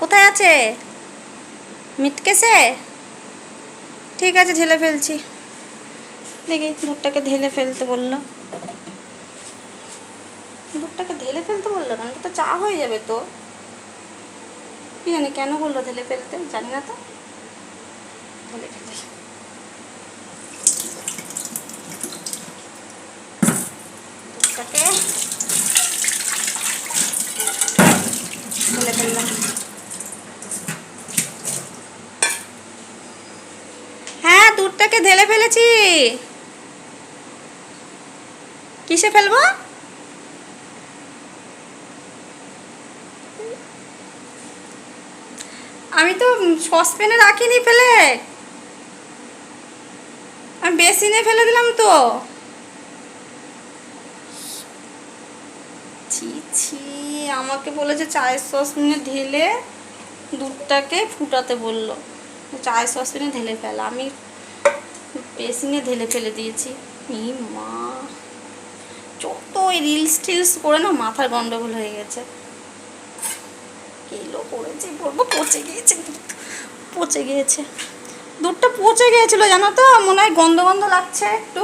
কোথায় আছে? মিটকেছে? ঠিক আছে, ঢেলে ফেলছি। দেখি, দুধটাকে ঢেলে ফেলতে বললো। দুধটাকে ঢেলে ফেলতে বললো কেন? তো চা হয়ে যাবে তো। কি জানি কেন বললো ঢেলে ফেলতে, জানি না তো। ঢেলে ফেলি। দুধটাকে ঢেলে ফেললাম। হ্যাঁ, দুধটাকে ঢেলে ফেলেছি। কিসে ফেলবো? আমি তো সসপ্যানে রাখিনি ফেলে, আমি বেসিনে ফেলে দিলাম তো। ছি ছি, আমাকে বলেছে চায়ের সসপ্যানে ঢেলে দুধটাকে ফুটাতে বললো। চায়ের সসপ্যানে ঢেলে ফেলা, আমি বেসিনে ঢেলে ফেলে দিয়েছি। ই মা, যত ওই রিলস টিলস করে না মাথার গন্ডগোল হয়ে গেছে। এলো করেছে বলবো, পচে গিয়েছে, পচে গিয়েছে দুধটা, পচে গিয়েছিল জানো তো। মনে হয় গন্ধ গন্ধ লাগছে একটু।